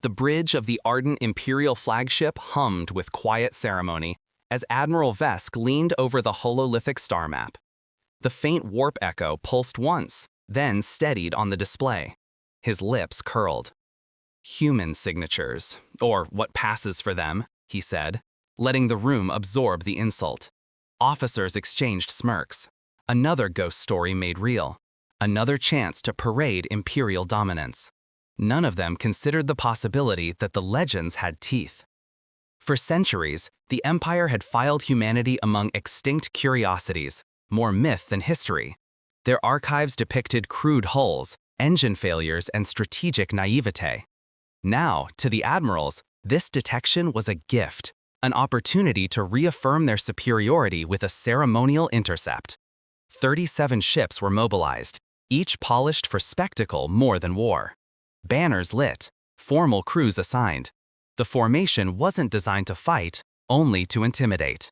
The bridge of the ardent Imperial flagship hummed with quiet ceremony as Admiral Vesk leaned over the hololithic star map. The faint warp echo pulsed once, then steadied on the display. His lips curled. "Human signatures, or what passes for them," he said, letting the room absorb the insult. Officers exchanged smirks. Another ghost story made real. Another chance to parade Imperial dominance. None of them considered the possibility that the legends had teeth. For centuries, the Empire had filed humanity among extinct curiosities, more myth than history. Their archives depicted crude hulls, engine failures, and strategic naivete. Now, to the admirals, this detection was a gift, an opportunity to reaffirm their superiority with a ceremonial intercept. 37 ships were mobilized, each polished for spectacle more than war. Banners lit, formal crews assigned. The formation wasn't designed to fight, only to intimidate.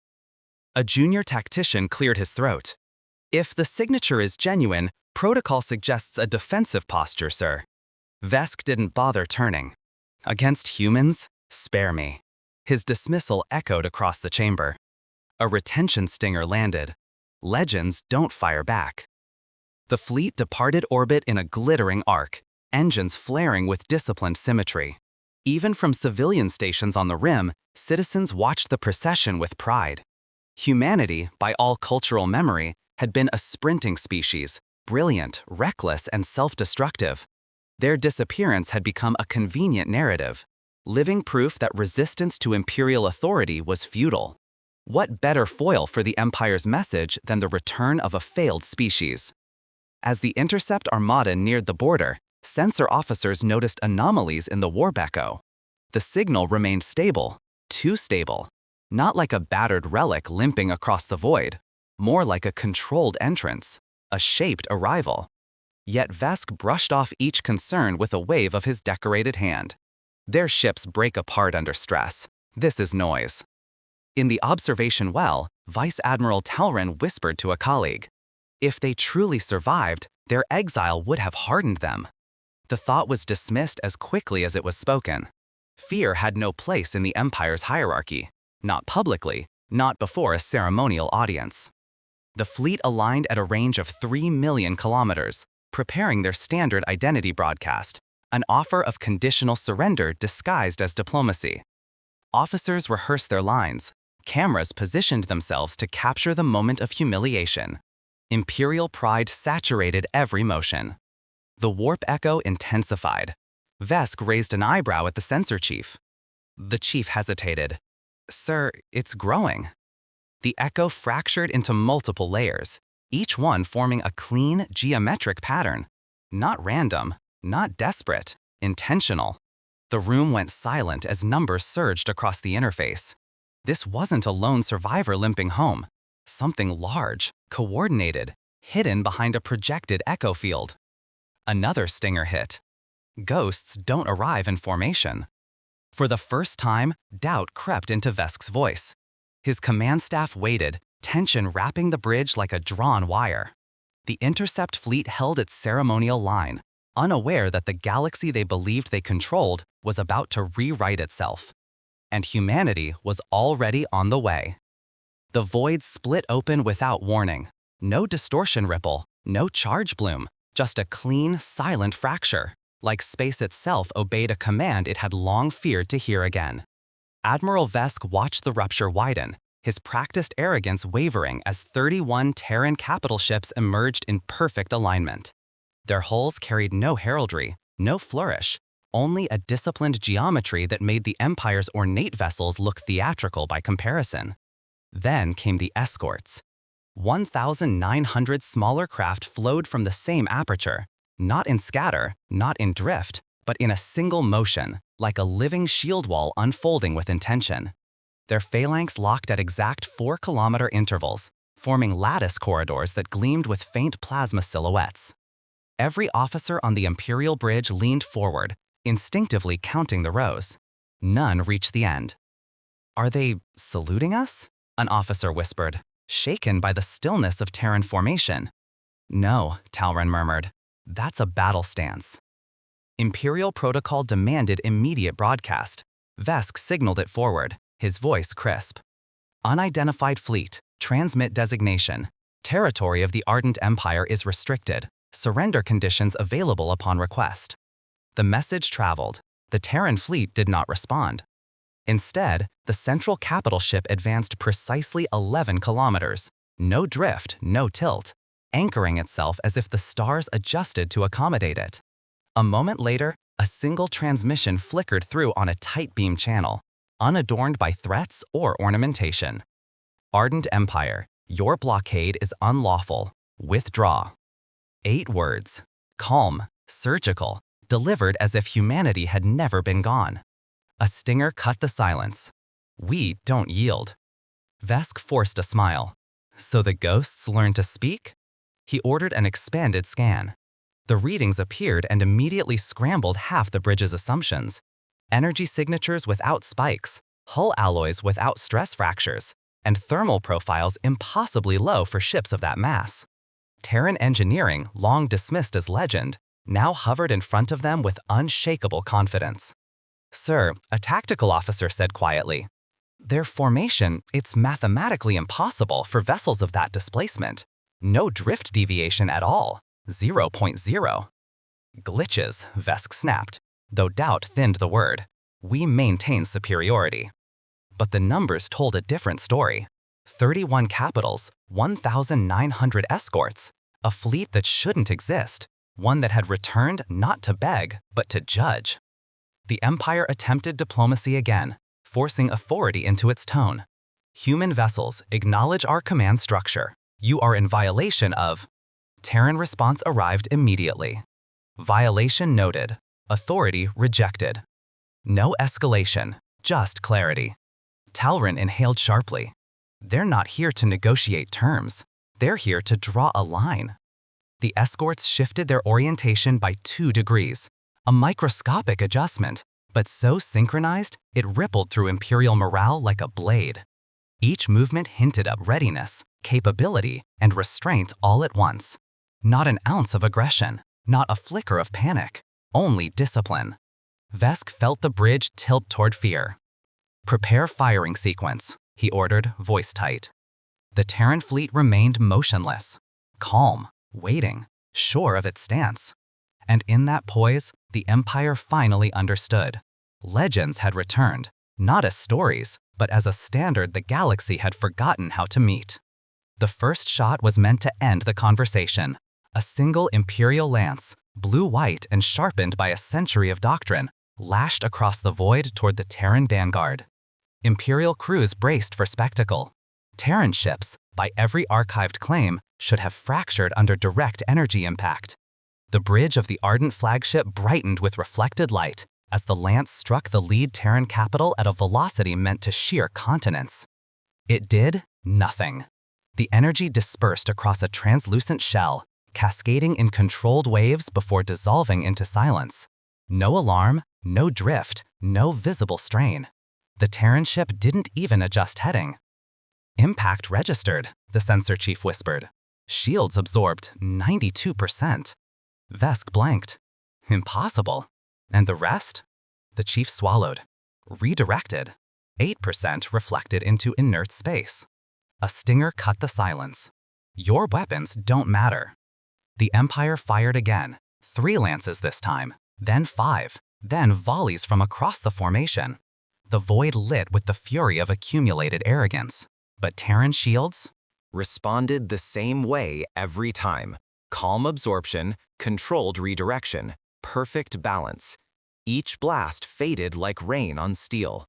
A junior tactician cleared his throat. "If the signature is genuine, protocol suggests a defensive posture, sir." Vesk didn't bother turning. "Against humans? Spare me." His dismissal echoed across the chamber. A retention stinger landed. Legends don't fire back. The fleet departed orbit in a glittering arc, engines flaring with disciplined symmetry. Even from civilian stations on the rim, citizens watched the procession with pride. Humanity, by all cultural memory, had been a sprinting species, brilliant, reckless, and self-destructive. Their disappearance had become a convenient narrative, living proof that resistance to imperial authority was futile. What better foil for the Empire's message than the return of a failed species? As the intercept armada neared the border, sensor officers noticed anomalies in the warp echo. The signal remained stable, too stable. Not like a battered relic limping across the void, more like a controlled entrance, a shaped arrival. Yet Vesk brushed off each concern with a wave of his decorated hand. Their ships break apart under stress. This is noise. In the observation well, Vice Admiral Talrin whispered to a colleague. If they truly survived, their exile would have hardened them. The thought was dismissed as quickly as it was spoken. Fear had no place in the Empire's hierarchy. Not publicly, not before a ceremonial audience. The fleet aligned at a range of 3 million kilometers, preparing their standard identity broadcast, an offer of conditional surrender disguised as diplomacy. Officers rehearsed their lines. Cameras positioned themselves to capture the moment of humiliation. Imperial pride saturated every motion. The warp echo intensified. Vesk raised an eyebrow at the sensor chief. The chief hesitated. "Sir, it's growing." The echo fractured into multiple layers, each one forming a clean, geometric pattern. Not random, not desperate, intentional. The room went silent as numbers surged across the interface. This wasn't a lone survivor limping home. Something large, coordinated, hidden behind a projected echo field. Another stinger hit. Ghosts don't arrive in formation. For the first time, doubt crept into Vesk's voice. His command staff waited, tension wrapping the bridge like a drawn wire. The intercept fleet held its ceremonial line, unaware that the galaxy they believed they controlled was about to rewrite itself. And humanity was already on the way. The void split open without warning. No distortion ripple, no charge bloom, just a clean, silent fracture. Like space itself obeyed a command it had long feared to hear again. Admiral Vesk watched the rupture widen, his practiced arrogance wavering as 31 Terran capital ships emerged in perfect alignment. Their hulls carried no heraldry, no flourish, only a disciplined geometry that made the Empire's ornate vessels look theatrical by comparison. Then came the escorts. 1,900 smaller craft flowed from the same aperture, not in scatter, not in drift, but in a single motion, like a living shield wall unfolding with intention. Their phalanx locked at exact 4-kilometer intervals, forming lattice corridors that gleamed with faint plasma silhouettes. Every officer on the Imperial Bridge leaned forward, instinctively counting the rows. None reached the end. "Are they saluting us?" an officer whispered, shaken by the stillness of Terran formation. "No," Talrin murmured. "That's a battle stance." Imperial protocol demanded immediate broadcast. Vesk signaled it forward, his voice crisp. Unidentified fleet, transmit designation. Territory of the Ardent Empire is restricted. Surrender conditions available upon request. The message traveled. The Terran fleet did not respond. Instead, the central capital ship advanced precisely 11 kilometers. No drift, no tilt, anchoring itself as if the stars adjusted to accommodate it. A moment later, a single transmission flickered through on a tight beam channel, unadorned by threats or ornamentation. Ardent Empire, your blockade is unlawful. Withdraw. 8 words. Calm, surgical, delivered as if humanity had never been gone. A stinger cut the silence. We don't yield. Vesk forced a smile. So the ghosts learned to speak? He ordered an expanded scan. The readings appeared and immediately scrambled half the bridge's assumptions. Energy signatures without spikes, hull alloys without stress fractures, and thermal profiles impossibly low for ships of that mass. Terran engineering, long dismissed as legend, now hovered in front of them with unshakable confidence. Sir, a tactical officer said quietly, their formation, it's mathematically impossible for vessels of that displacement. No drift deviation at all. 0.0. Glitches, Vesk snapped, though doubt thinned the word. We maintain superiority. But the numbers told a different story. 31 capitals, 1,900 escorts, a fleet that shouldn't exist, one that had returned not to beg, but to judge. The Empire attempted diplomacy again, forcing authority into its tone. Human vessels, acknowledge our command structure. You are in violation of... Terran response arrived immediately. Violation noted. Authority rejected. No escalation, just clarity. Talrin inhaled sharply. They're not here to negotiate terms. They're here to draw a line. The escorts shifted their orientation by 2 degrees, a microscopic adjustment, but so synchronized it rippled through Imperial morale like a blade. Each movement hinted at readiness, capability, and restraint all at once. Not an ounce of aggression, not a flicker of panic, only discipline. Vesk felt the bridge tilt toward fear. Prepare firing sequence, he ordered, voice tight. The Terran fleet remained motionless, calm, waiting, sure of its stance. And in that poise, the Empire finally understood. Legends had returned, not as stories, but as a standard the galaxy had forgotten how to meet. The first shot was meant to end the conversation. A single Imperial lance, blue-white and sharpened by a century of doctrine, lashed across the void toward the Terran vanguard. Imperial crews braced for spectacle. Terran ships, by every archived claim, should have fractured under direct energy impact. The bridge of the Ardent flagship brightened with reflected light as the lance struck the lead Terran capital at a velocity meant to shear continents. It did nothing. The energy dispersed across a translucent shell, cascading in controlled waves before dissolving into silence. No alarm, no drift, no visible strain. The Terran ship didn't even adjust heading. Impact registered, the sensor chief whispered. Shields absorbed 92%. Vesk blanked. Impossible. And the rest? The chief swallowed. Redirected. 8% reflected into inert space. A stinger cut the silence. Your weapons don't matter. The Empire fired again. 3 lances this time, then 5, then volleys from across the formation. The void lit with the fury of accumulated arrogance. But Terran shields? Responded the same way every time. Calm absorption, controlled redirection, perfect balance. Each blast faded like rain on steel.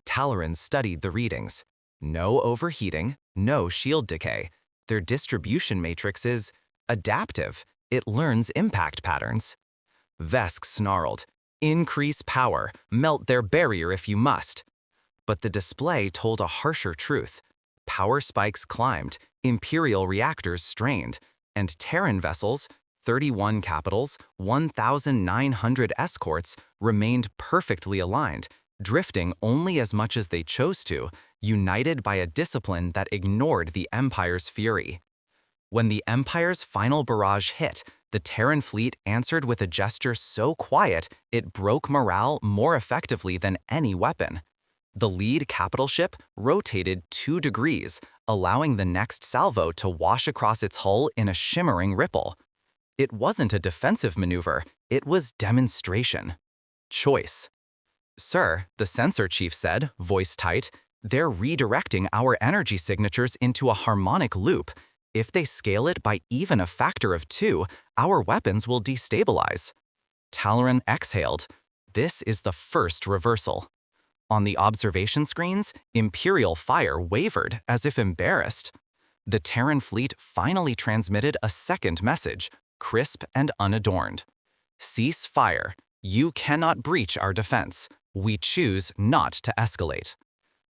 Talrin studied the readings. No overheating, no shield decay. Their distribution matrix is adaptive. It learns impact patterns. Vesk snarled. Increase power, melt their barrier if you must. But the display told a harsher truth. Power spikes climbed, Imperial reactors strained, and Terran vessels, 31 capitals, 1,900 escorts, remained perfectly aligned, drifting only as much as they chose to, united by a discipline that ignored the Empire's fury. When the Empire's final barrage hit, the Terran fleet answered with a gesture so quiet it broke morale more effectively than any weapon. The lead capital ship rotated 2 degrees, allowing the next salvo to wash across its hull in a shimmering ripple. It wasn't a defensive maneuver, it was demonstration. Choice. "Sir," the sensor chief said, voice tight, "they're redirecting our energy signatures into a harmonic loop. If they scale it by even a factor of 2, our weapons will destabilize." Talaran exhaled. This is the first reversal. On the observation screens, Imperial fire wavered as if embarrassed. The Terran fleet finally transmitted a second message, crisp and unadorned. "Cease fire. You cannot breach our defense. We choose not to escalate."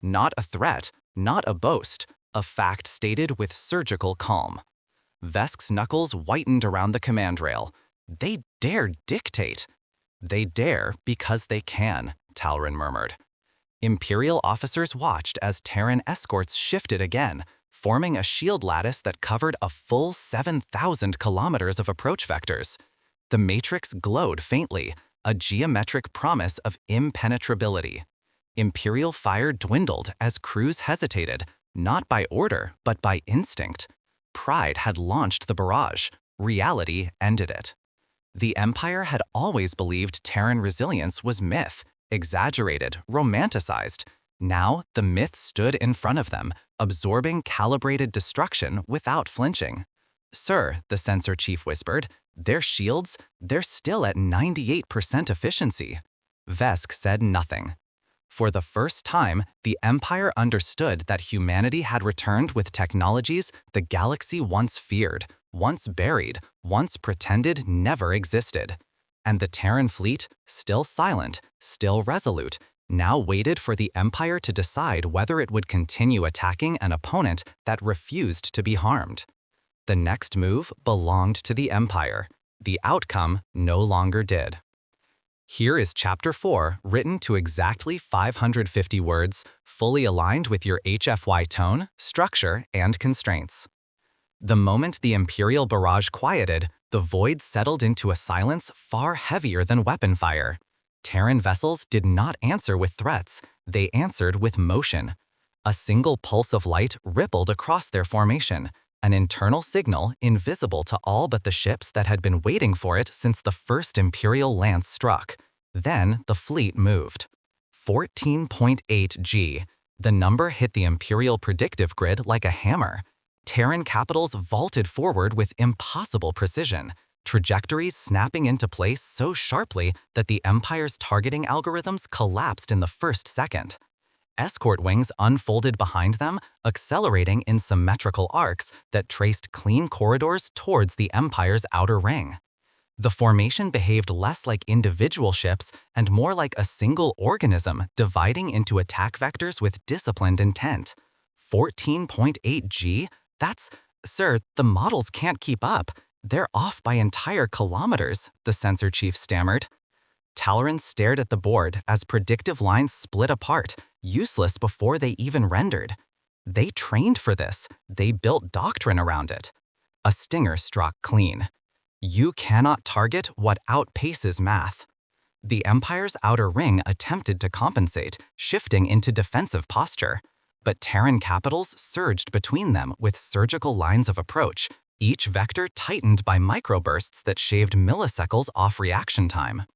Not a threat, not a boast, a fact stated with surgical calm. Vesk's knuckles whitened around the command rail. They dare dictate. "They dare because they can," Talrin murmured. Imperial officers watched as Terran escorts shifted again, forming a shield lattice that covered a full 7,000 kilometers of approach vectors. The matrix glowed faintly, a geometric promise of impenetrability. Imperial fire dwindled as crews hesitated, not by order, but by instinct. Pride had launched the barrage. Reality ended it. The Empire had always believed Terran resilience was myth, exaggerated, romanticized. Now, the myth stood in front of them, absorbing calibrated destruction without flinching. "Sir," the sensor chief whispered, "their shields, they're still at 98% efficiency." Vesk said nothing. For the first time, the Empire understood that humanity had returned with technologies the galaxy once feared, once buried, once pretended never existed. And the Terran fleet, still silent, still resolute, now waited for the Empire to decide whether it would continue attacking an opponent that refused to be harmed. The next move belonged to the Empire. The outcome no longer did. Here is Chapter 4, written to exactly 550 words, fully aligned with your HFY tone, structure, and constraints. The moment the Imperial barrage quieted, the void settled into a silence far heavier than weapon fire. Terran vessels did not answer with threats, they answered with motion. A single pulse of light rippled across their formation, an internal signal invisible to all but the ships that had been waiting for it since the first Imperial lance struck. Then the fleet moved. 14.8 G. The number hit the Imperial predictive grid like a hammer. Terran capitals vaulted forward with impossible precision, trajectories snapping into place so sharply that the Empire's targeting algorithms collapsed in the first second. Escort wings unfolded behind them, accelerating in symmetrical arcs that traced clean corridors towards the Empire's outer ring. The formation behaved less like individual ships and more like a single organism dividing into attack vectors with disciplined intent. 14.8 G? That's, "Sir, the models can't keep up. They're off by entire kilometers," the sensor chief stammered. Talaran stared at the board as predictive lines split apart, useless before they even rendered. They trained for this. They built doctrine around it. A stinger struck clean. You cannot target what outpaces math. The Empire's outer ring attempted to compensate, shifting into defensive posture. But Terran capitals surged between them with surgical lines of approach, each vector tightened by microbursts that shaved milliseconds off reaction time.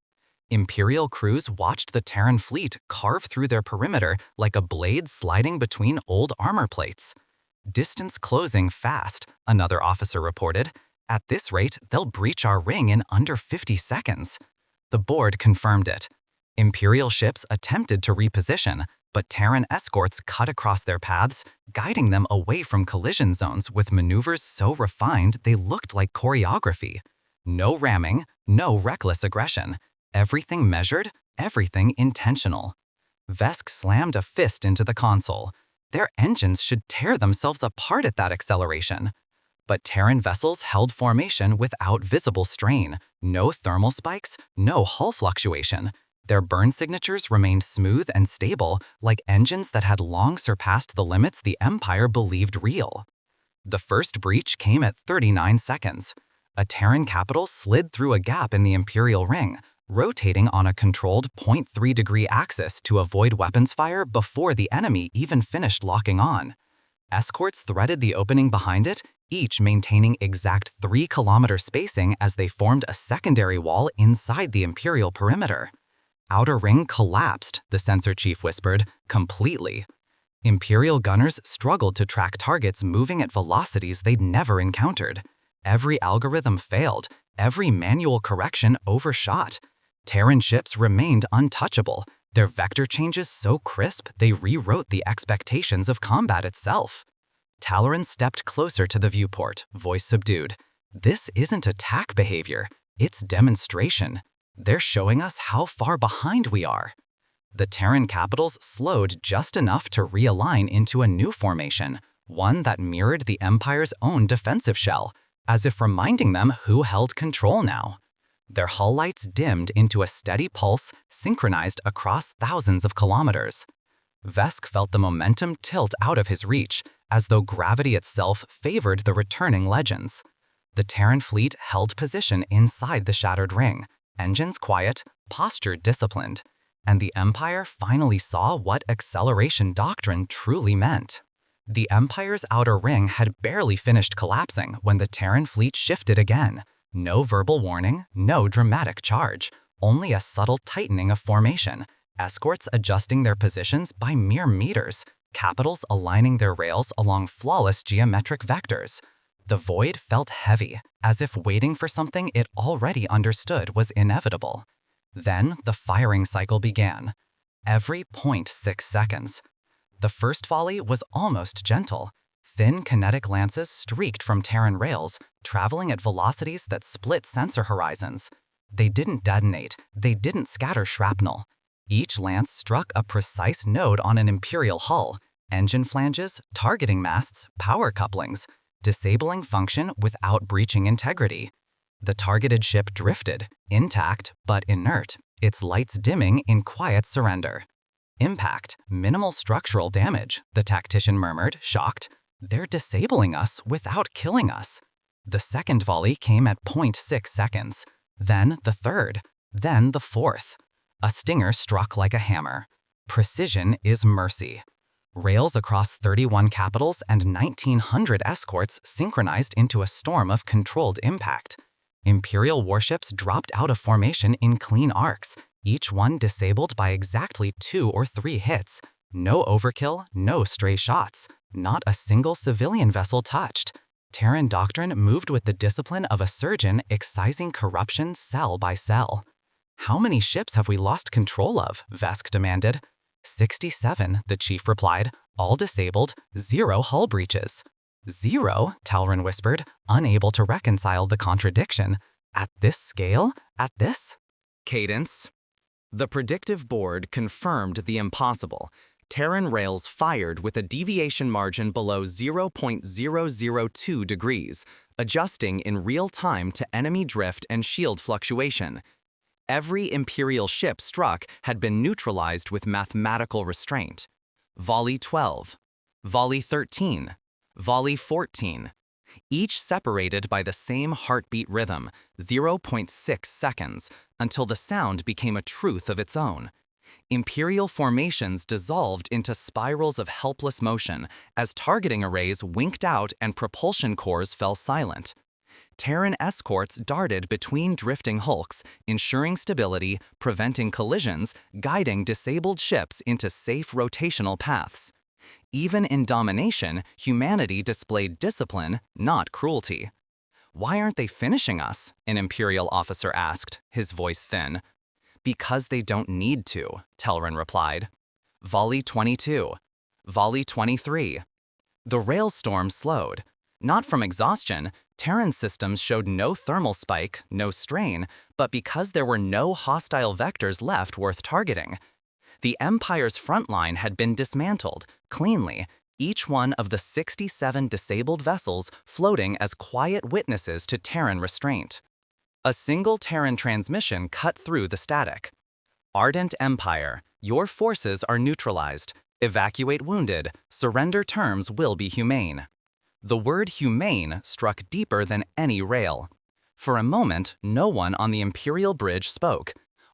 Imperial crews watched the Terran fleet carve through their perimeter like a blade sliding between old armor plates. "Distance closing fast," another officer reported. "At this rate, they'll breach our ring in under 50 seconds. The board confirmed it. Imperial ships attempted to reposition, but Terran escorts cut across their paths, guiding them away from collision zones with maneuvers so refined they looked like choreography. No ramming, no reckless aggression. Everything measured, everything intentional. Vesk slammed a fist into the console. Their engines should tear themselves apart at that acceleration. But Terran vessels held formation without visible strain, no thermal spikes, no hull fluctuation. Their burn signatures remained smooth and stable, like engines that had long surpassed the limits the Empire believed real. The first breach came at 39 seconds. A Terran capital slid through a gap in the Imperial ring, rotating on a controlled 0.3-degree axis to avoid weapons fire before the enemy even finished locking on. Escorts threaded the opening behind it, each maintaining exact 3-kilometer spacing as they formed a secondary wall inside the Imperial perimeter. "Outer ring collapsed," the sensor chief whispered, "completely." Imperial gunners struggled to track targets moving at velocities they'd never encountered. Every algorithm failed, every manual correction overshot. Terran ships remained untouchable, their vector changes so crisp they rewrote the expectations of combat itself. Talaran stepped closer to the viewport, voice subdued. "This isn't attack behavior, it's demonstration. They're showing us how far behind we are." The Terran capitals slowed just enough to realign into a new formation, one that mirrored the Empire's own defensive shell, as if reminding them who held control now. Their hull lights dimmed into a steady pulse synchronized across thousands of kilometers. Vesk felt the momentum tilt out of his reach, as though gravity itself favored the returning legends. The Terran fleet held position inside the shattered ring, engines quiet, posture disciplined, and the Empire finally saw what acceleration doctrine truly meant. The Empire's outer ring had barely finished collapsing when the Terran fleet shifted again. No verbal warning, no dramatic charge, only a subtle tightening of formation, escorts adjusting their positions by mere meters, capitals aligning their rails along flawless geometric vectors. The void felt heavy, as if waiting for something it already understood was inevitable. Then the firing cycle began. Every 0.6 seconds. The first volley was almost gentle. Thin kinetic lances streaked from Terran rails, traveling at velocities that split sensor horizons. They didn't detonate, they didn't scatter shrapnel. Each lance struck a precise node on an Imperial hull, engine flanges, targeting masts, power couplings, disabling function without breaching integrity. The targeted ship drifted, intact but inert, its lights dimming in quiet surrender. "Impact, minimal structural damage," the tactician murmured, shocked. "They're disabling us without killing us." The second volley came at 0.6 seconds, then the third, then the fourth. A stinger struck like a hammer. Precision is mercy. Rails across 31 capitals and 1,900 escorts synchronized into a storm of controlled impact. Imperial warships dropped out of formation in clean arcs, each one disabled by exactly 2 or 3 hits. No overkill, no stray shots, not a single civilian vessel touched. Terran doctrine moved with the discipline of a surgeon excising corruption cell by cell. "How many ships have we lost control of?" Vesk demanded. 67, the chief replied, all disabled, 0 hull breaches. 0, Talran whispered, unable to reconcile the contradiction. "At this scale? At this?" Cadence. The predictive board confirmed the impossible. Terran rails fired with a deviation margin below 0.002 degrees, adjusting in real time to enemy drift and shield fluctuation. Every Imperial ship struck had been neutralized with mathematical restraint. Volley 12, Volley 13, Volley 14, each separated by the same heartbeat rhythm, 0.6 seconds, until the sound became a truth of its own. Imperial formations dissolved into spirals of helpless motion as targeting arrays winked out and propulsion cores fell silent. Terran escorts darted between drifting hulks, ensuring stability, preventing collisions, guiding disabled ships into safe rotational paths. Even in domination, humanity displayed discipline, not cruelty. "Why aren't they finishing us?" an Imperial officer asked, his voice thin. "Because they don't need to," Telran replied. Volley 22. Volley 23. The rail storm slowed. Not from exhaustion, Terran systems showed no thermal spike, no strain, but because there were no hostile vectors left worth targeting. The Empire's front line had been dismantled, cleanly, each one of the 67 disabled vessels floating as quiet witnesses to Terran restraint. A single Terran transmission cut through the static. "Ardent Empire, your forces are neutralized. Evacuate wounded. Surrender terms will be humane." The word humane struck deeper than any rail. For a moment, no one on the Imperial Bridge spoke.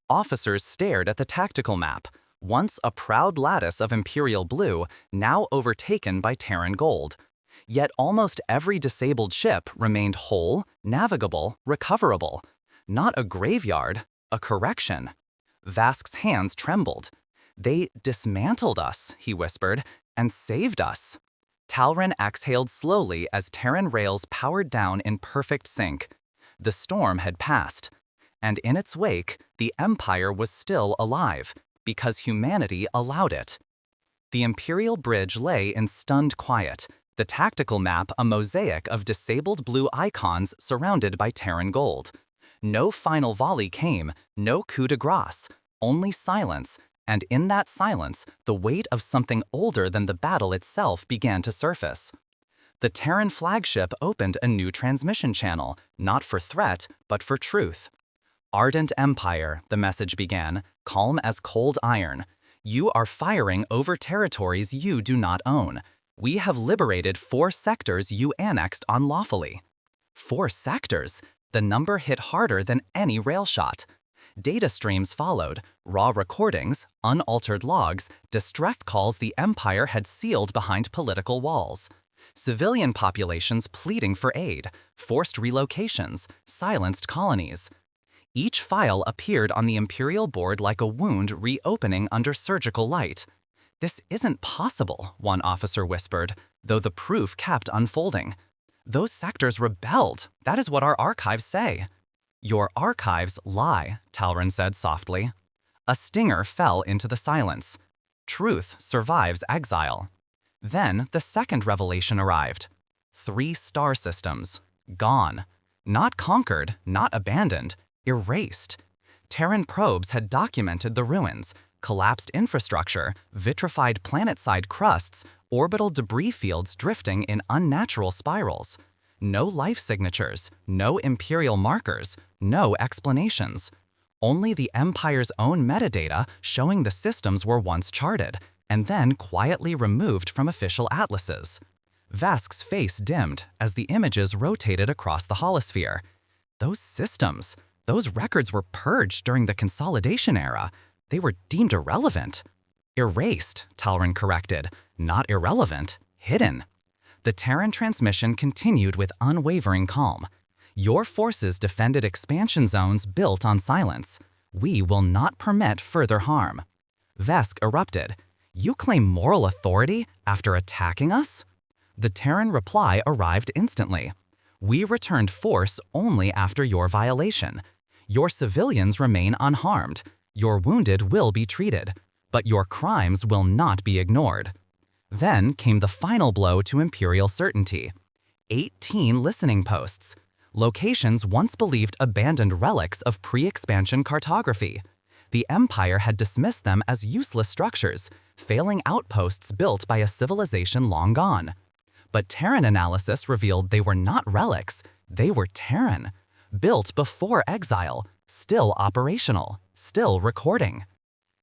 Officers stared at the tactical map, once a proud lattice of Imperial blue, now overtaken by Terran gold. Yet almost every disabled ship remained whole, navigable, recoverable. Not a graveyard, a correction. Vask's hands trembled. They dismantled us, he whispered, and saved us. Talrin exhaled slowly as Terran rails powered down in perfect sync. The storm had passed. And in its wake, the Empire was still alive, because humanity allowed it. The Imperial Bridge lay in stunned quiet, the tactical map a mosaic of disabled blue icons surrounded by Terran gold. No final volley came, no coup de grace, only silence, and in that silence, the weight of something older than the battle itself began to surface. The Terran flagship opened a new transmission channel, not for threat, but for truth. Ardent Empire, the message began, calm as cold iron. You are firing over territories you do not own. We have liberated 4 sectors you annexed unlawfully. 4 sectors? The number hit harder than any rail shot. Data streams followed, raw recordings, unaltered logs, distress calls the Empire had sealed behind political walls. Civilian populations pleading for aid, forced relocations, silenced colonies. Each file appeared on the Imperial board like a wound reopening under surgical light. This isn't possible, one officer whispered, though the proof kept unfolding. Those sectors rebelled, that is what our archives say. Your archives lie, Talrin said softly. A stinger fell into the silence. Truth survives exile. Then the second revelation arrived. 3 star systems. Gone. Not conquered, not abandoned. Erased. Terran probes had documented the ruins, collapsed infrastructure, vitrified planet-side crusts, orbital debris fields drifting in unnatural spirals. No life signatures, no Imperial markers, no explanations. Only the Empire's own metadata showing the systems were once charted, and then quietly removed from official atlases. Vask's face dimmed as the images rotated across the holosphere. Those systems, those records were purged during the consolidation era. They were deemed irrelevant. Erased, Talrin corrected. Not irrelevant, hidden. The Terran transmission continued with unwavering calm. Your forces defended expansion zones built on silence. We will not permit further harm. Vesk erupted. You claim moral authority after attacking us? The Terran reply arrived instantly. We returned force only after your violation. Your civilians remain unharmed. Your wounded will be treated, but your crimes will not be ignored. Then came the final blow to Imperial certainty. 18 listening posts. Locations once believed abandoned relics of pre-expansion cartography. The Empire had dismissed them as useless structures, failing outposts built by a civilization long gone. But Terran analysis revealed they were not relics, they were Terran. Built before exile, still operational, still recording.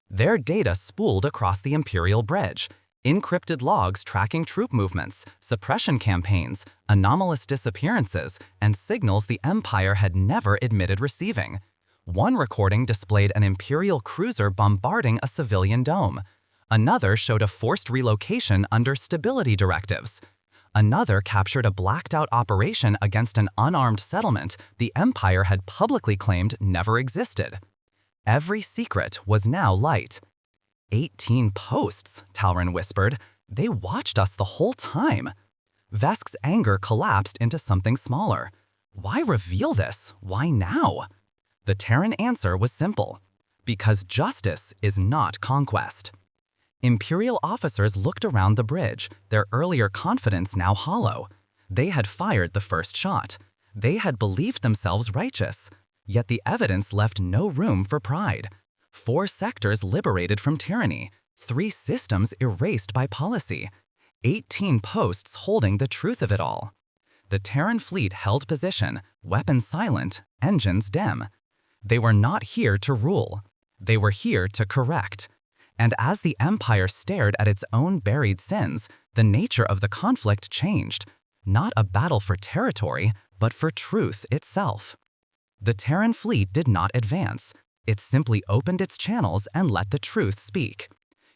Their data spooled across the Imperial Bridge, encrypted logs tracking troop movements, suppression campaigns, anomalous disappearances, and signals the Empire had never admitted receiving. One recording displayed an Imperial cruiser bombarding a civilian dome. Another showed a forced relocation under stability directives. Another captured a blacked-out operation against an unarmed settlement the Empire had publicly claimed never existed. Every secret was now light. 18 posts, Talrin whispered. They watched us the whole time. Vesk's anger collapsed into something smaller. Why reveal this? Why now? The Terran answer was simple. Because justice is not conquest. Imperial officers looked around the bridge, their earlier confidence now hollow. They had fired the first shot. They had believed themselves righteous. Yet the evidence left no room for pride. 4 sectors liberated from tyranny, 3 systems erased by policy, 18 posts holding the truth of it all. The Terran fleet held position, weapons silent, engines dim. They were not here to rule. They were here to correct. And as the Empire stared at its own buried sins, the nature of the conflict changed. not a battle for territory, but for truth itself. The Terran fleet did not advance. It simply opened its channels and let the truth speak.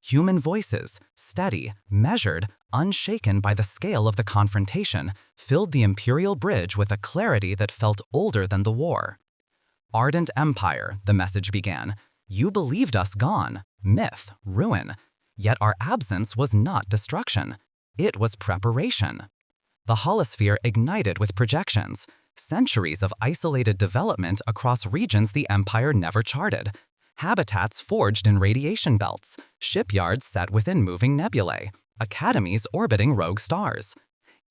Human voices, steady, measured, unshaken by the scale of the confrontation, filled the Imperial bridge with a clarity that felt older than the war. Ardent Empire, the message began. You believed us gone, myth, ruin. Yet our absence was not destruction. It was preparation. The holosphere ignited with projections, centuries of isolated development across regions the Empire never charted, habitats forged in radiation belts, shipyards set within moving nebulae, academies orbiting rogue stars.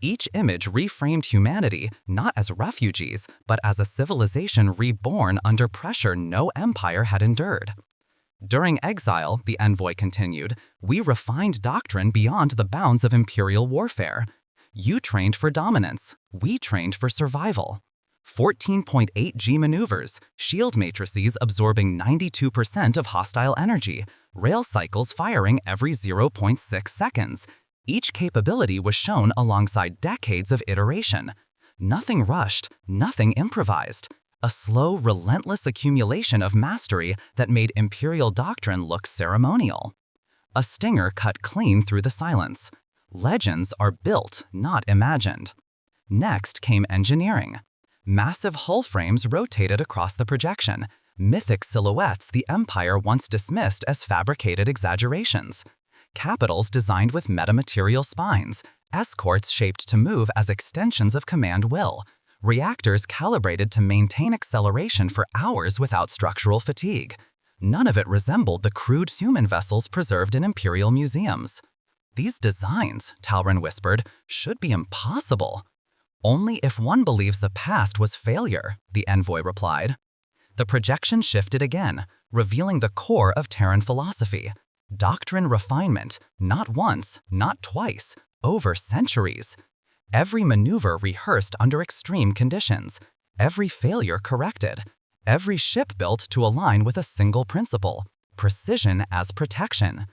Each image reframed humanity not as refugees, but as a civilization reborn under pressure no empire had endured. During exile, the envoy continued, we refined doctrine beyond the bounds of imperial warfare. You trained for dominance, we trained for survival. 14.8 G maneuvers, shield matrices absorbing 92% of hostile energy, rail cycles firing every 0.6 seconds. Each capability was shown alongside decades of iteration. Nothing rushed, nothing improvised. A slow, relentless accumulation of mastery that made imperial doctrine look ceremonial. A stinger cut clean through the silence. Legends are built, not imagined. Next came engineering. Massive hull frames rotated across the projection, mythic silhouettes the Empire once dismissed as fabricated exaggerations. Capitals designed with metamaterial spines, escorts shaped to move as extensions of command will, reactors calibrated to maintain acceleration for hours without structural fatigue. None of it resembled the crude human vessels preserved in imperial museums. These designs, Talron whispered, should be impossible. Only if one believes the past was failure, the envoy replied. The projection shifted again, revealing the core of Terran philosophy. Doctrine refinement, not once, not twice, over centuries. Every maneuver rehearsed under extreme conditions, every failure corrected, every ship built to align with a single principle, precision as protection.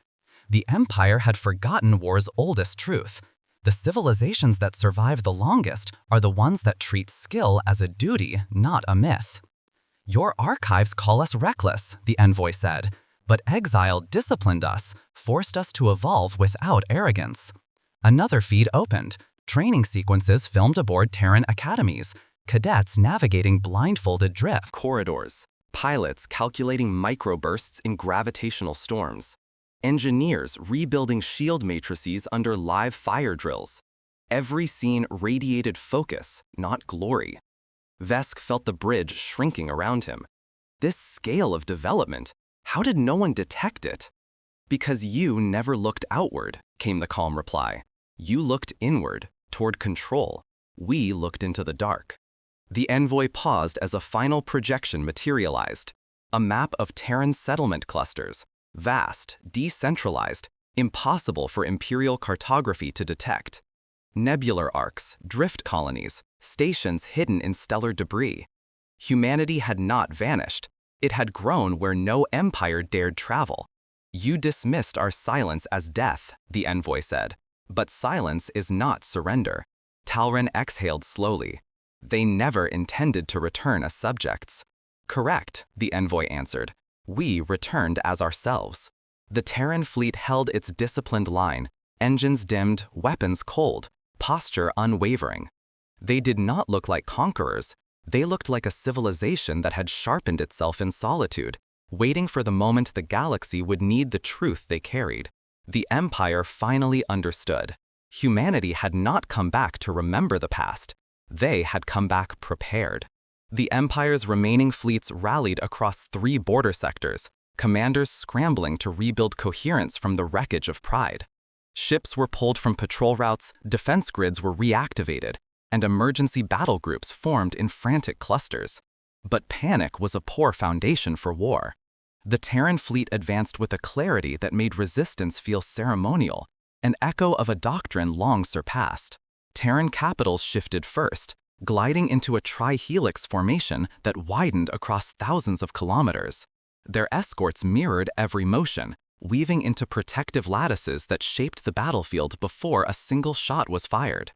The Empire had forgotten war's oldest truth. The civilizations that survive the longest are the ones that treat skill as a duty, not a myth. Your archives call us reckless, the envoy said. But exile disciplined us, forced us to evolve without arrogance. Another feed opened, training sequences filmed aboard Terran academies, cadets navigating blindfolded drift Corridors, pilots calculating microbursts in gravitational storms, engineers rebuilding shield matrices under live fire drills. Every scene radiated focus, not glory. Vesk felt the bridge shrinking around him. This scale of development, how did no one detect it? Because you never looked outward, came the calm reply. You looked inward, toward control. We looked into the dark. The envoy paused as a final projection materialized. A map of Terran settlement clusters, vast, decentralized, impossible for imperial cartography to detect. Nebular arcs, drift colonies, stations hidden in stellar debris. Humanity had not vanished. It had grown where no empire dared travel. You dismissed our silence as death, the envoy said. But silence is not surrender. Talron exhaled slowly. They never intended to return as subjects. Correct, the envoy answered. We returned as ourselves. The Terran fleet held its disciplined line, engines dimmed, weapons cold, posture unwavering. They did not look like conquerors. They looked like a civilization that had sharpened itself in solitude, waiting for the moment the galaxy would need the truth they carried. The Empire finally understood. Humanity had not come back to remember the past. They had come back prepared. The Empire's remaining fleets rallied across 3 border sectors, commanders scrambling to rebuild coherence from the wreckage of pride. Ships were pulled from patrol routes, defense grids were reactivated, and emergency battle groups formed in frantic clusters. But panic was a poor foundation for war. The Terran fleet advanced with a clarity that made resistance feel ceremonial, an echo of a doctrine long surpassed. Terran capitals shifted first, gliding into a trihelix formation that widened across thousands of kilometers. Their escorts mirrored every motion, weaving into protective lattices that shaped the battlefield before a single shot was fired.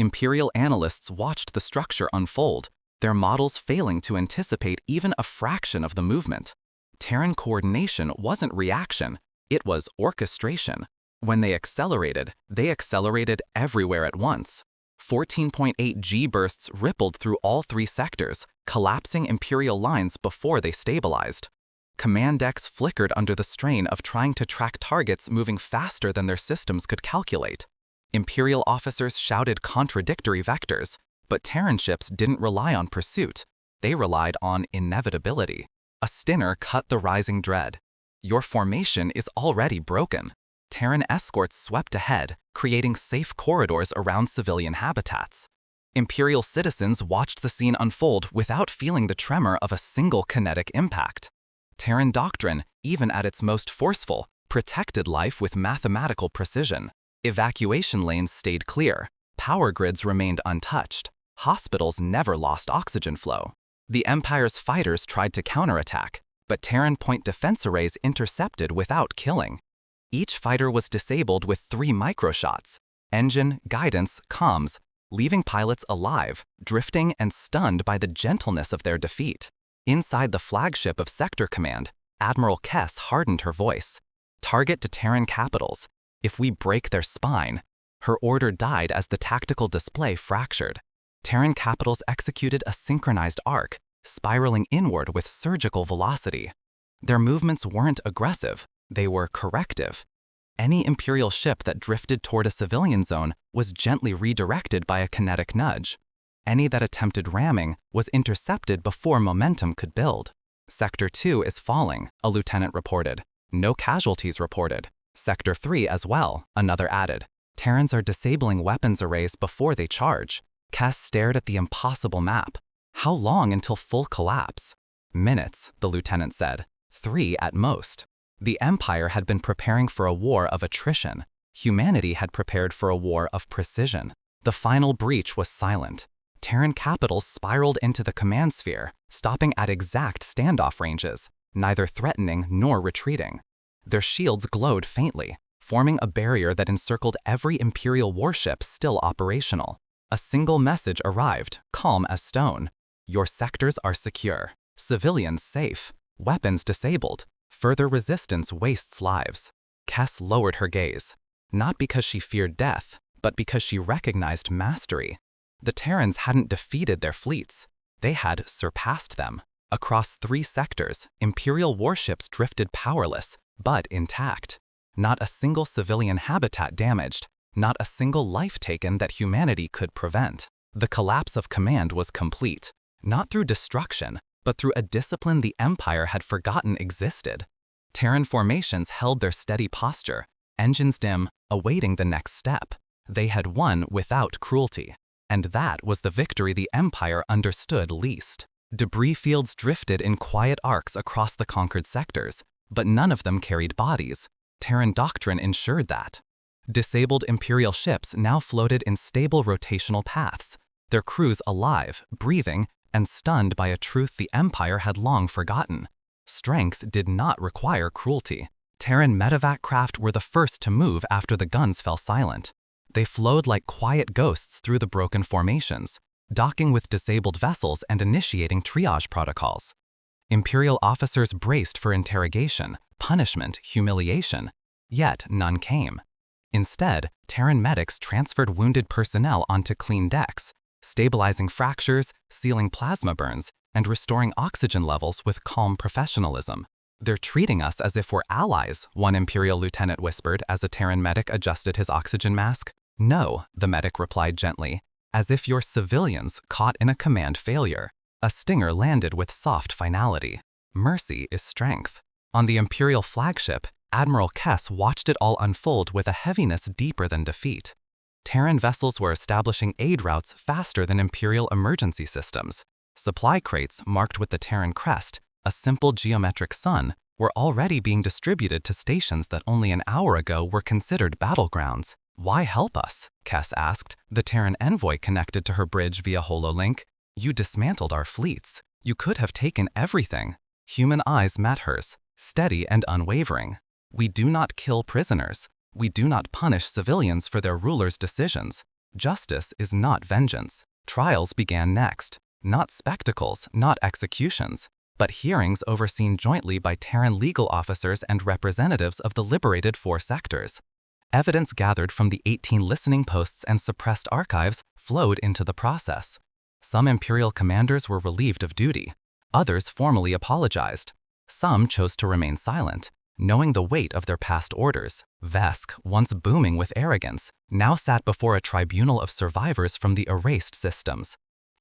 Imperial analysts watched the structure unfold, their models failing to anticipate even a fraction of the movement. Terran coordination wasn't reaction, it was orchestration. When they accelerated everywhere at once. 14.8 G bursts rippled through all three sectors, collapsing Imperial lines before they stabilized. Command decks flickered under the strain of trying to track targets moving faster than their systems could calculate. Imperial officers shouted contradictory vectors, but Terran ships didn't rely on pursuit. They relied on inevitability. A stinner cut the rising dread. Your formation is already broken. Terran escorts swept ahead, creating safe corridors around civilian habitats. Imperial citizens watched the scene unfold without feeling the tremor of a single kinetic impact. Terran doctrine, even at its most forceful, protected life with mathematical precision. Evacuation lanes stayed clear, power grids remained untouched, hospitals never lost oxygen flow. The Empire's fighters tried to counterattack, but Terran point defense arrays intercepted without killing. Each fighter was disabled with 3 microshots: engine, guidance, comms, leaving pilots alive, drifting and stunned by the gentleness of their defeat. Inside the flagship of Sector Command, Admiral Kess hardened her voice. Target to Terran capitals. If we break their spine. Her order died as the tactical display fractured. Terran capitals executed a synchronized arc, spiraling inward with surgical velocity. Their movements weren't aggressive, they were corrective. Any Imperial ship that drifted toward a civilian zone was gently redirected by a kinetic nudge. Any that attempted ramming was intercepted before momentum could build. Sector 2 is falling, a lieutenant reported. No casualties reported. Sector 3 as well, another added. Terrans are disabling weapons arrays before they charge. Kess stared at the impossible map. How long until full collapse? Minutes, the lieutenant said. 3 at most. The Empire had been preparing for a war of attrition. Humanity had prepared for a war of precision. The final breach was silent. Terran capitals spiraled into the command sphere, stopping at exact standoff ranges, neither threatening nor retreating. Their shields glowed faintly, forming a barrier that encircled every Imperial warship still operational. A single message arrived, calm as stone. Your sectors are secure. Civilians safe. Weapons disabled. Further resistance wastes lives. Kess lowered her gaze. Not because she feared death, but because she recognized mastery. The Terrans hadn't defeated their fleets. They had surpassed them. Across 3 sectors, Imperial warships drifted powerless, but intact. Not a single civilian habitat damaged, not a single life taken that humanity could prevent. The collapse of command was complete, not through destruction, but through a discipline the Empire had forgotten existed. Terran formations held their steady posture, engines dim, awaiting the next step. They had won without cruelty. And that was the victory the Empire understood least. Debris fields drifted in quiet arcs across the conquered sectors, but none of them carried bodies. Terran doctrine ensured that. Disabled Imperial ships now floated in stable rotational paths, their crews alive, breathing, and stunned by a truth the Empire had long forgotten. Strength did not require cruelty. Terran medevac craft were the first to move after the guns fell silent. They flowed like quiet ghosts through the broken formations, docking with disabled vessels and initiating triage protocols. Imperial officers braced for interrogation, punishment, humiliation, yet none came. Instead, Terran medics transferred wounded personnel onto clean decks, stabilizing fractures, sealing plasma burns, and restoring oxygen levels with calm professionalism. They're treating us as if we're allies, one Imperial lieutenant whispered as a Terran medic adjusted his oxygen mask. No, the medic replied gently, as if you're civilians caught in a command failure. A stinger landed with soft finality. Mercy is strength. On the Imperial flagship, Admiral Kess watched it all unfold with a heaviness deeper than defeat. Terran vessels were establishing aid routes faster than Imperial emergency systems. Supply crates marked with the Terran crest, a simple geometric sun, were already being distributed to stations that only an hour ago were considered battlegrounds. Why help us? Kess asked, the Terran envoy connected to her bridge via HoloLink. You dismantled our fleets. You could have taken everything. Human eyes met hers, steady and unwavering. We do not kill prisoners. We do not punish civilians for their rulers' decisions. Justice is not vengeance. Trials began next. Not spectacles, not executions, but hearings overseen jointly by Terran legal officers and representatives of the liberated 4 sectors. Evidence gathered from the 18 listening posts and suppressed archives flowed into the process. Some Imperial commanders were relieved of duty. Others formally apologized. Some chose to remain silent, knowing the weight of their past orders. Vesk, once booming with arrogance, now sat before a tribunal of survivors from the erased systems.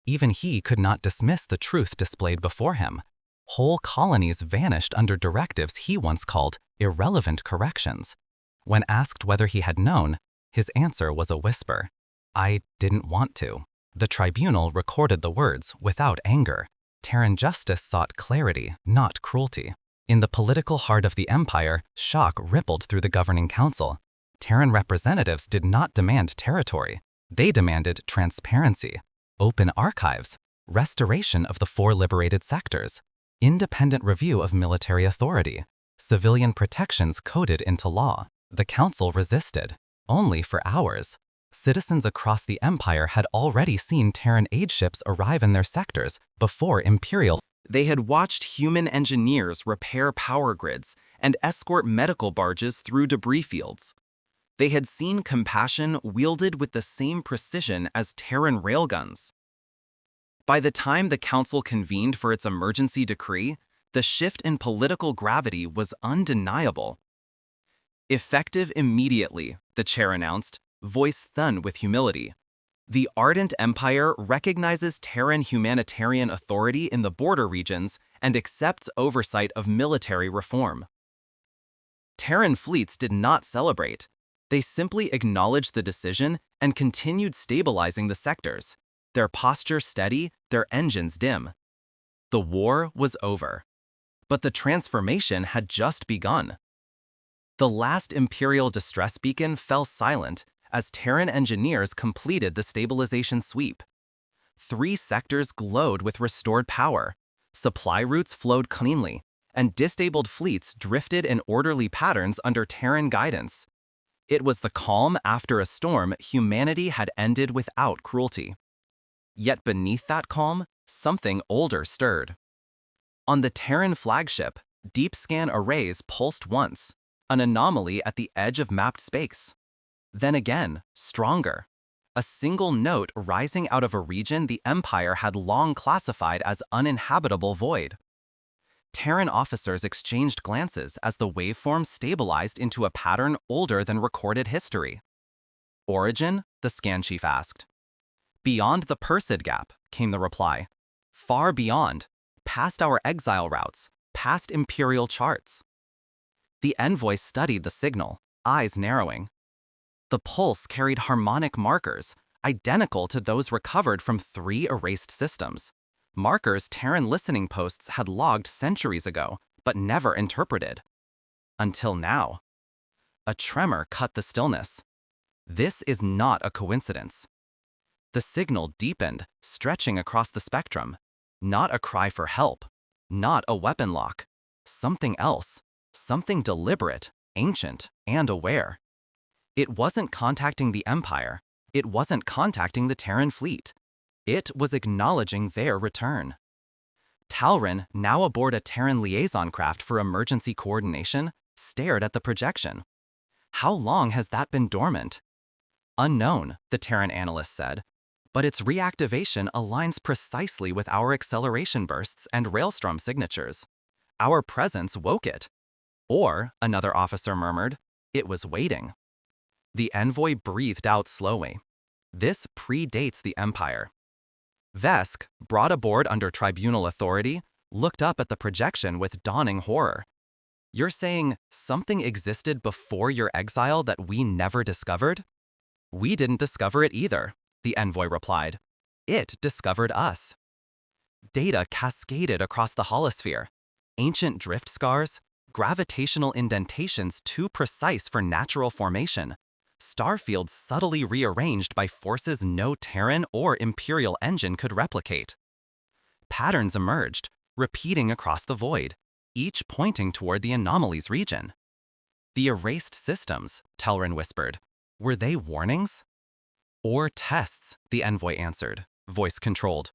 Even he could not dismiss the truth displayed before him. Whole colonies vanished under directives he once called irrelevant corrections. When asked whether he had known, his answer was a whisper. I didn't want to. The tribunal recorded the words without anger. Terran justice sought clarity, not cruelty. In the political heart of the Empire, shock rippled through the governing council. Terran representatives did not demand territory. They demanded transparency, open archives, restoration of the 4 liberated sectors, independent review of military authority, civilian protections coded into law. The council resisted, only for hours. Citizens across the Empire had already seen Terran aid ships arrive in their sectors before Imperial. They had watched human engineers repair power grids and escort medical barges through debris fields. They had seen compassion wielded with the same precision as Terran railguns. By the time the council convened for its emergency decree, the shift in political gravity was undeniable. Effective immediately, the chair announced, voice thin with humility. The ardent empire recognizes Terran humanitarian authority in the border regions and accepts oversight of military reform. Terran fleets did not celebrate. They simply acknowledged the decision and continued stabilizing the sectors, their posture steady, their engines dim. The war was over. But the transformation had just begun. The last Imperial distress beacon fell silent as Terran engineers completed the stabilization sweep. 3 sectors glowed with restored power, supply routes flowed cleanly, and disabled fleets drifted in orderly patterns under Terran guidance. It was the calm after a storm humanity had ended without cruelty. Yet beneath that calm, something older stirred. On the Terran flagship, deep scan arrays pulsed once, an anomaly at the edge of mapped space. Then again, stronger. A single note rising out of a region the Empire had long classified as uninhabitable void. Terran officers exchanged glances as the waveform stabilized into a pattern older than recorded history. Origin? The scan chief asked. Beyond the Persid Gap, came the reply. Far beyond, past our exile routes, past Imperial charts. The envoy studied the signal, eyes narrowing. The pulse carried harmonic markers, identical to those recovered from 3 erased systems. Markers Terran listening posts had logged centuries ago, but never interpreted. Until now. A tremor cut the stillness. This is not a coincidence. The signal deepened, stretching across the spectrum. Not a cry for help. Not a weapon lock. Something else. Something deliberate, ancient, and aware. It wasn't contacting the Empire. It wasn't contacting the Terran fleet. It was acknowledging their return. Talrin, now aboard a Terran liaison craft for emergency coordination, stared at the projection. How long has that been dormant? Unknown, the Terran analyst said, but its reactivation aligns precisely with our acceleration bursts and Railstrom signatures. Our presence woke it. Or, another officer murmured, it was waiting. The envoy breathed out slowly. This predates the Empire. Vesk, brought aboard under tribunal authority, looked up at the projection with dawning horror. You're saying something existed before your exile that we never discovered? We didn't discover it either, the envoy replied. It discovered us. Data cascaded across the holosphere. Ancient drift scars, gravitational indentations too precise for natural formation, starfields subtly rearranged by forces no Terran or Imperial engine could replicate. Patterns emerged, repeating across the void, each pointing toward the anomaly's region. The erased systems, Telrin whispered. Were they warnings? Or tests, the envoy answered, voice controlled.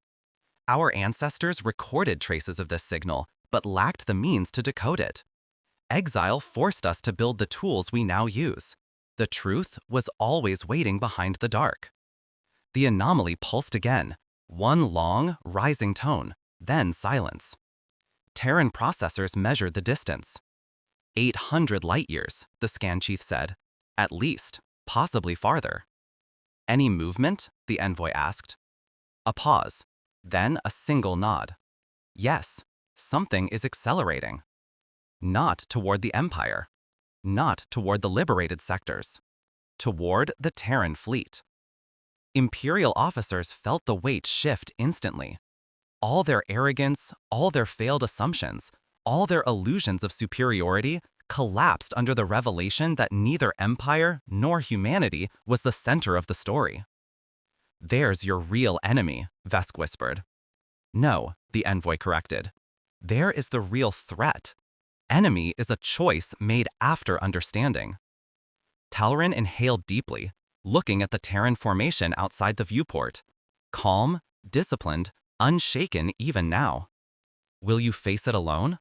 Our ancestors recorded traces of this signal, but lacked the means to decode it. Exile forced us to build the tools we now use. The truth was always waiting behind the dark. The anomaly pulsed again, one long, rising tone, then silence. Terran processors measured the distance. 800 light-years, the scan chief said. At least, possibly farther. Any movement? The envoy asked. A pause, then a single nod. Yes, something is accelerating. Not toward the Empire. Not toward the liberated sectors. Toward the Terran fleet. Imperial officers felt the weight shift instantly. All their arrogance, all their failed assumptions, all their illusions of superiority collapsed under the revelation that neither Empire nor humanity was the center of the story. There's your real enemy, Vesk whispered. No, the envoy corrected. There is the real threat. Enemy is a choice made after understanding. Talrin inhaled deeply, looking at the Terran formation outside the viewport. Calm, disciplined, unshaken even now. Will you face it alone?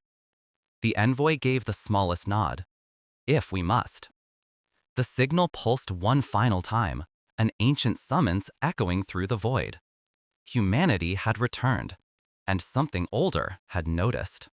The envoy gave the smallest nod. If we must. The signal pulsed one final time, an ancient summons echoing through the void. Humanity had returned, and something older had noticed.